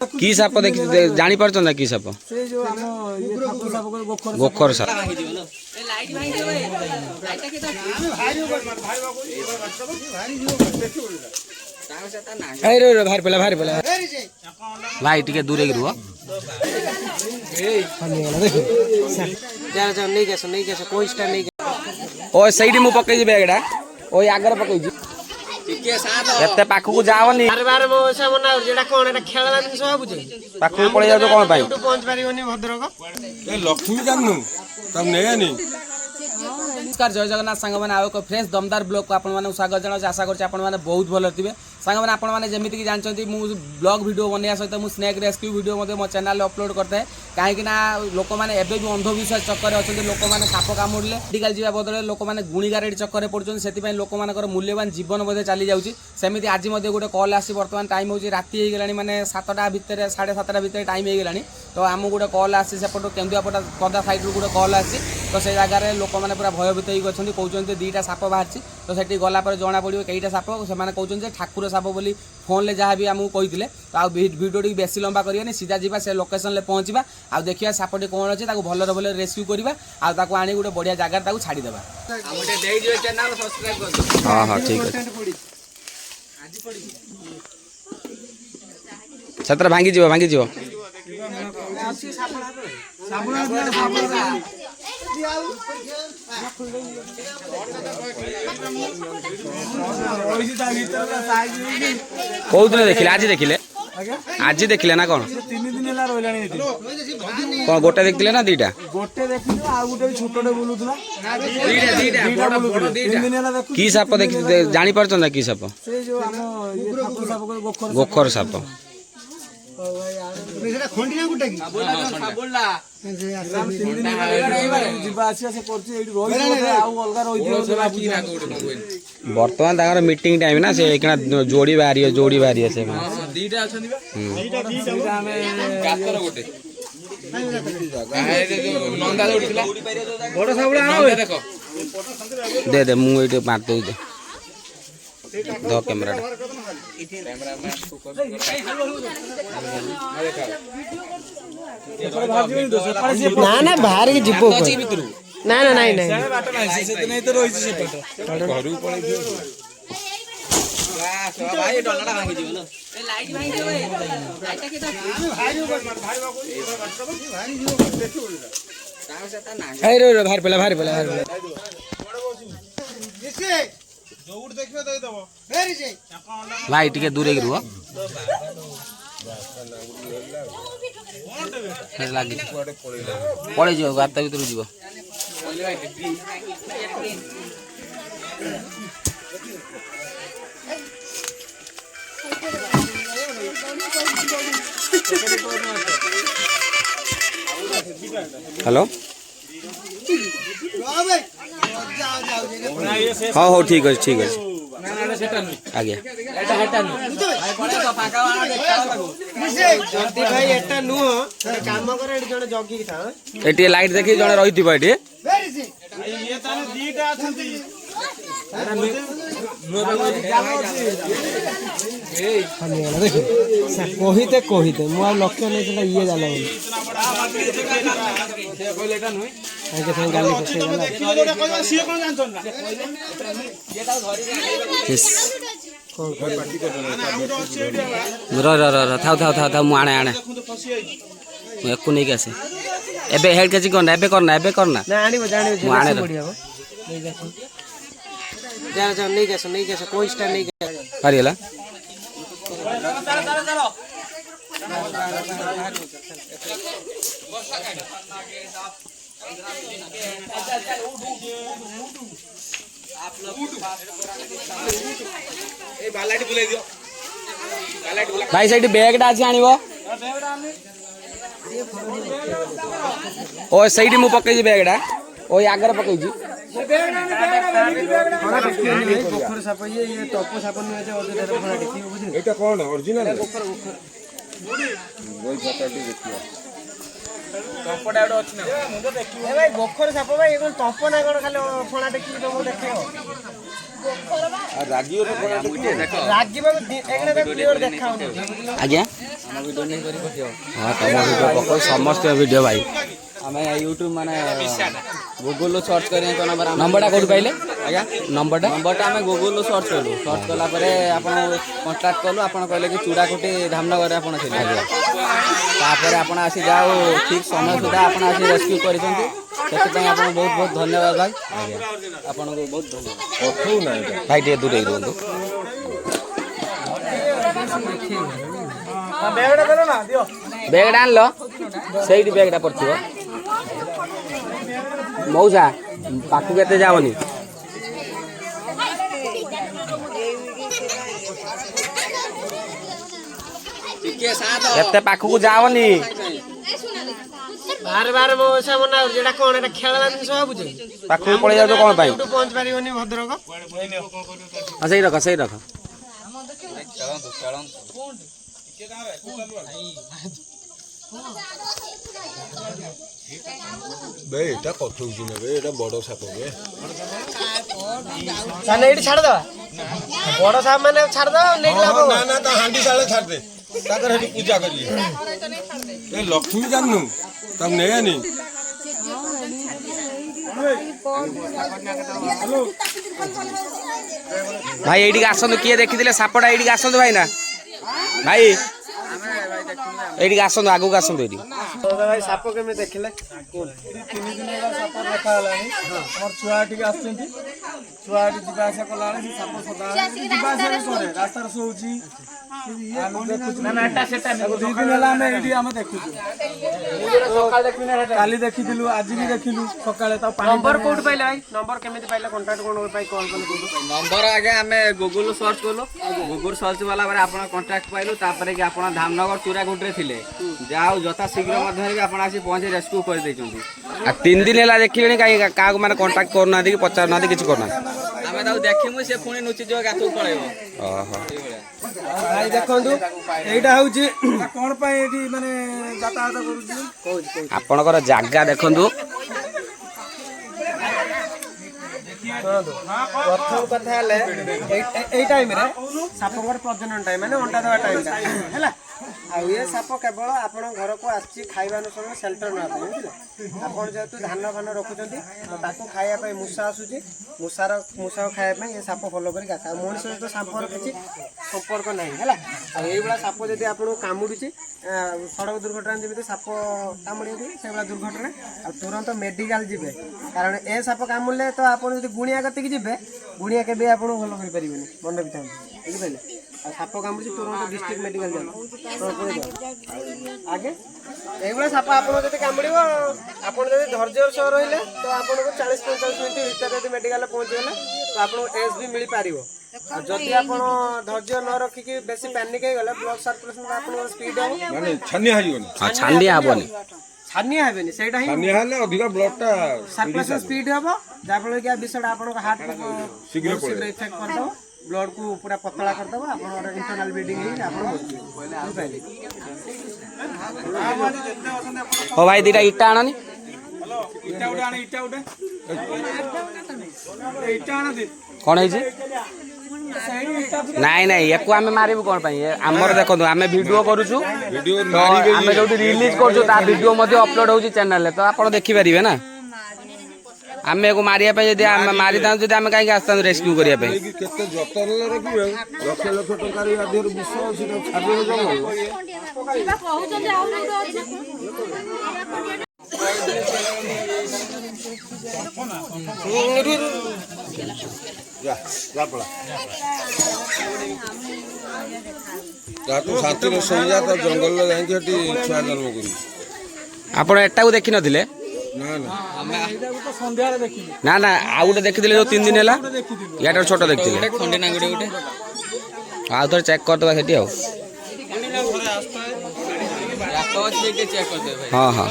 কি সাপ দেখি জানি পারছ না কি সাপ? সেই যে ଆମ ଇଏ ଠାକୁର ସାପ କରେ ଗୋଖର ସାପ। ବାହାରି ପଡ଼ିଲା ବାହାରି ପଡ଼ିଲା ଭାଇ ଟିକେ ଦୂରେଇକି ରୁହ। ଓ ସେଇଠି ମୁଁ ପକେଇଛି ବ୍ୟାଗଟା ଓଇ ଆଗରେ ପକେଇଛି। ଏତେ ପାଖକୁ ଯାଅନି। ପାଖକୁ ପଳେଇ ଯାଉଛ କଣ ପାଇଁ? ଲକ୍ଷ୍ମୀ ଜାଣିନୁ ତାକୁ ନେଇଆନି। नमस्कार जय जगन्नाथ सांग मैंने आउ एक फ्रेश दमदार ब्लॉग को आपको स्वागत जनाऊँ। आशा करते बहुत भल थे सांग मैंने आपने जमीक जानते ब्लॉग वीडियो बनवा सहित मुझे स्नैक रेस्क्यू वीडियो मो चैनल अपलोड करते हैं कहीं लोक मैंने एवं भी अंधविश्वास चक्कर अच्छा लोक मैंने साप कामुड़े मेडिकल जावा बदल लोक मैंने गुणीगारेड चक्कर पड़ते से लोक मान मूल्यवान जीवन बोधे चली जाऊँगी सेमती आज गोटे कल आसी बर्तमान टाइम हो राति मैंने 7टा भितर 7:30 भितर टाइम हो तो आम गोटे कल आसी सेपट केन्दुआपटा कदा साइड रू गोटे कल आसी तो से जगार लोक मैंने पूरा भयभीत होती कहते 2टा साप बाहरी तो से गलापर जना पड़ो कईटा साप से कहते ठाकुर साप बोली फोन ले जहाँ भी आमको कहते तो आ भिडियो टी बेसी लंबा करें सीधा जा से लोकेशन में पहुँचा आ देखा सापटी कौन अच्छे भल भल रेस्क्यू करवा आनी गोटे बढ़िया जगह छाड़ीदे। हाँ हाँ ठीक है से भांगी भांगी कौ दिन देखिले आज देखिले ना कौन 3 दिन ହେଲା ରହିଲାଣି ଏଠି कौन गोटे देखिले ना 2टा गोटे देखिले आ गोटे छोटटे बुलुथला 2टा 3 दिन ହେଲା देखु की साप देखि जानि परछ ना की साप से जो हम ये ठाकुर साप करे गोखर साप खंडिया गुटा की बोलला जीवा आसी से करछि एठी रोइ आ अलगा रोइ बर्तमान ताकर मीटिंग टाइम ना से एकना जोड़ी बारी है से 2टा अछन बा 2टा हमें कातर गोटे नंदा जोड़ीला बड़ साबुला आ देखो दे दे मु एटे मार दे दो कैमरा ना ना बाहर के जीवो ना ना नहीं नहीं नहीं तो रोइ से पेट घरु पळे दियो भाई डलडा भांगी दियो लो ए लाइट भांगी दियो लाइट के रे भारी पला जोड़ देखबे दे देबो फेरी जे भाई टिके दूरे के रुआ लागी पड़े जो गाता भीतर जीव हेलो हाँ हाँ ठीक अच्छे आज्ञा एटी लाइट देखी जड़े रही कहते कहते मु लक्ष्य नहीं ये जाना था मुझे आने मुझे नहीं आसे एबे हेड कैची करना एबे करना कोई स्टार नहीं हरिला भाई साइड बैगटा अच्छे आनिबो ओ साइड मु पकई बैगटा ओ आगर पकई गोखर साप ये टप साप नहीं एटा कोन ओरिजिनल गोई फटाटी देखियो टपटा एडो अछि ना ए भाई गोखर साप भाई एगो टप ना कोन खाली फणा देखि तो देखियो गोखर बा आ रागियो रे फटाटी देखो रागी बा एकने क्लियर देखाउनी आज्ञा ହଁ ତମ ଭିଡ଼ିଓ ପକାଉ ସମସ୍ତ ଭିଡ଼ିଓ ଭାଇ ଆମେ ୟୁଟ୍ୟୁବ ମାନେ ଗୁଗୁଲରୁ ସର୍ଚ୍ଚ କରି ନମ୍ବରଟା କେଉଁଠି ପାଇଲେ ଆଜ୍ଞା ନମ୍ବରଟା ଆମେ ଗୁଗୁଲରୁ ସର୍ଚ୍ଚ କଲୁ ସର୍ଚ୍ଚ କଲା ପରେ ଆପଣ କଣ୍ଟାକ୍ଟ କଲୁ ଆପଣ କହିଲେ କି ଚୁଡ଼ାକୁଟି ଧାମନଗରରେ ଆପଣ ଥିଲେ ତାପରେ ଆପଣ ଆସି ଯାଉ ଠିକ୍ ସମୟ ସୁଦ୍ଧା ଆପଣ ଆସି ରେସ୍କ୍ୟୁ କରିଛନ୍ତି ସେଥିପାଇଁ ଆପଣଙ୍କୁ ବହୁତ ବହୁତ ଧନ୍ୟବାଦ ଭାଇ ଆଜ୍ଞା ଆପଣଙ୍କୁ ବହୁତ ଧନ୍ୟବାଦ ଭାଇ ଟିକେ ଦୂରେଇ ରୁହନ୍ତୁ ବ୍ୟାଗଟା ଆଣିଲ ସେଇଠି ବ୍ୟାଗଟା ପଡ଼ିଥିବ ମଉସା ପାଖକୁ ଏତେ ଯାଅନି ଏତେ ପାଖକୁ ଯାଅନି ବାହାରେ ବାହାରେ ମଉସା ମନା କରୁଛି ଏଟା କଣ ଏଟା ଖେଳନା ଜିନିଷ ଭାବୁଛି ପାଖକୁ ପଳେଇ ଯାଉଛ କ'ଣ ପାଇଁ ପହଞ୍ଚି ପାରିବନି ଭଦ୍ରକ ହଁ ସେଇ ରଖ ବେ ଏଟା କଠଉଛି ନା ବେ ଏଟା ବଡ ସାପ ବେ ତାହେଲେ ଏଇଠି ଛାଡ଼ିଦବା ବଡ ସାପ ମାନେ ଛାଡ଼ିଦବା ନେଇକି ଲାଭ ନା ନା ତା ହାଣ୍ଡି ସାଳେ ଛାଡିଦେ ତାଙ୍କର ସେଠି ପୂଜା କରିବେ ଏ ଲକ୍ଷ୍ମୀ ଜାଣିନୁ ତାକୁ ନେଇଆନି ଭାଇ ଏଇଠିକି ଆସନ୍ତୁ କିଏ ଦେଖିଥିଲେ ସାପଟା ଏଇଠିକି ଆସନ୍ତୁ ଭାଇ ନା ଭାଇ ଏଇଠିକି ଆସନ୍ତୁ ଆଗକୁ ଆସନ୍ତୁ ଏଇଠି ଭାଇ ସାପ କେମିତି ଦେଖିଲେ 3 ଦିନ ହେଲା ସାପ ଦେଖା ହେଲାଣି ଆମର ଛୁଆ ଟିକେ ଆସିଛନ୍ତି ଛୁଆ ଏଠି ଯିବା ଆସିବା କଲାବେଳେ ସେ ସାପ ସଦା ଯିବା ଆସିବା କରେ ରାସ୍ତାରେ ଶୋଉଛି କାଲି ଦେଖିଥିଲୁ ଆଜି ବି ଦେଖିଲୁ ସକାଳେ ନମ୍ବର କୋଉଠି ପାଇଲେ ଭାଇ ନମ୍ବର କେମିତି ପାଇଲେ କଣ୍ଟାକ୍ଟ କଣ ପାଇଁ କଲ୍ କଲେ ନମ୍ବର ଆଜ୍ଞା ଆମେ ଗୁଗୁଲ ସର୍ଚ୍ଚ କଲୁ ଗୁଗୁଲ ସର୍ଚ୍ଚ କଲା ପରେ ଆପଣ କଣ୍ଟାକ୍ଟ ପାଇଲୁ ତାପରେ କି ଆପଣ ଧାମନଗର ଚୁରାକୁଟିରେ ଥିଲେ ଯାହା ହଉ ଯଥା ଶୀଘ୍ର ମଧ୍ୟରେ ବି ଆପଣ ଆସି ପହଞ୍ଚି ରେସ୍କ୍ୟୁ କରିଦେଇଛନ୍ତି ଆଉ 3 ଦିନ ହେଲା ଦେଖିଲେଣି କାହିଁ କାହାକୁ ମାନେ କଣ୍ଟାକ୍ଟ କରୁନାହାନ୍ତି କି ପଚାରୁନାହାନ୍ତି କିଛି କରୁନାହାନ୍ତି ଆମେ ତାକୁ ଦେଖିମୁ ସେ ପୁଣି ନୁଚିଯିବ ଗାତକୁ ପଳେଇବ ଓହୋ ଭାଇ ଦେଖନ୍ତୁ ଏଇଟା ହଉଛି କଣ ପାଇଁ ଏଠି ମାନେ ଯାତାୟାତ କରୁଛି ଆପଣଙ୍କର ଜାଗା ଦେଖନ୍ତୁ ପ୍ରଥମ କଥା ହେଲେ ଏଇ ଟାଇମରେ ସାପଙ୍କର ପ୍ରଜନନ ଟାଇମ ମାନେ ଅଣ୍ଡା ଦେବା ଟାଇମଟା ହେଲା ଆଉ ଏ ସାପ କେବଳ ଆପଣ ଘରକୁ ଆସିଛି ଖାଇବା ଅନୁସାରେ ସେଲ୍ଟର ନେବା ପାଇଁ ବୁଝିଲେ ଆପଣ ଯେହେତୁ ଧାନ ଫାନ ରଖୁଛନ୍ତି ତ ତାକୁ ଖାଇବା ପାଇଁ ମୂଷା ଆସୁଛି ମୂଷାକୁ ଖାଇବା ପାଇଁ ଏ ସାପ ଫଲୋ କରିକି ଆସେ ଆଉ ମଣିଷ ସହିତ ସାପର କିଛି ସମ୍ପର୍କ ନାହିଁ ହେଲା ଆଉ ଏଇଭଳିଆ ସାପ ଯଦି ଆପଣଙ୍କୁ କାମୁଡୁଛି ସଡ଼କ ଦୁର୍ଘଟଣା ଯେମିତି ସାପ କାମୁଡ଼ିକି ସେଇଭଳିଆ ଦୁର୍ଘଟଣା ଆଉ ତୁରନ୍ତ ମେଡିକାଲ ଯିବେ କାରଣ ଏ ସାପ କାମୁଡ଼ିଲେ ତ ଆପଣ ଯଦି ଗୁଣିଆ କତିକି ଯିବେ ଗୁଣିଆ କେବେ ଆପଣଙ୍କୁ ଭଲ କରିପାରିବେନି ମନେ ରଖିଥାନ୍ତୁ ବୁଝିପାରିଲେ ଆଉ ସାପ କାମୁଡୁଛି ତୁରନ୍ତ ଡିଷ୍ଟ୍ରିକ୍ଟ ମେଡିକାଲ ଯାଅ ଆଜ୍ଞା এইগুলো সাপ আপনার যদি কামুড়ব আপনার যদি ধৈর্যর সহ রহলে তো আপনার 40-45 মিনিট ভিতরে যদি মেডিকাল পৌঁছিগলে তো আপনার এস বি মিল পার আর যদি আপনার ধৈর্য ন রক্ষিকি বেশি প্যানিক হয়ে গেলে ব্লড সার্কুলেশন আপনার স্পিড হব মানে ছানিয়া হইবনি ছান্ডিয়া হবনি ছানিয়া হবেনি সেইটা হি ছানিয়া হলে অধিক ব্লডটা সার্কুলেশন স্পিড হব যার ফলে কি বিষয়টা আপনার হার্ট শীঘ্র ইফেক্ট করদেব ব্লড কু পুরা পতলা করদেব আপনার ইন্টরনাল ব্লিডিং হয়ে আপনার বুঝিপাইলে ও ভাই দুইটা ইটা আনানি କଣ ହେଇଛି ନାଇଁ ନାଇଁ ୟାକୁ ଆମେ ମାରିବୁ କଣ ପାଇଁ ଆମର ଦେଖନ୍ତୁ ଆମେ ଭିଡିଓ କରୁଛୁ ଆମେ ଯୋଉଠି ରିଲିଜ କରୁଛୁ ତା ଭିଡିଓ ମଧ୍ୟ ଅପଲୋଡ ହଉଛି ଚ୍ୟାନେଲରେ ତ ଆପଣ ଦେଖିପାରିବେ ନା ଆମେ ୟାକୁ ମାରିବା ପାଇଁ ଯଦି ଆମେ ମାରିଥାନ୍ତୁ ଯଦି ଆମେ କାହିଁକି ଆସିଥାନ୍ତୁ ରେସ୍କ୍ୟୁ କରିବା ପାଇଁ କେତେ ଯତ୍ନରେ ରଖିବେ ଲକ୍ଷ ଲକ୍ଷ ଟଙ୍କାର ଆଧିର ବିଷ ଅଛି ଛାଡ଼ିବେ ତୁ ଶାନ୍ତିରେ ଶୋଇଯା ତ ଜଙ୍ଗଲରେ ଯାଇକି ସେଠି ଛୁଆ ଜନ୍ମ କରିବୁ ଆପଣ ଏଟାକୁ ଦେଖିନଥିଲେ ନା ନା ଆଉ ଗୋଟେ ଦେଖିଥିଲେ ଯୋଉ 3 ଦିନ ହେଲା ୟାଠାରୁ ଛୋଟ ଦେଖିଥିଲେ ଆଉ ଥରେ ଚେକ୍ କରିଦେବା ସେଠି ଆଉ ହଁ ହଁ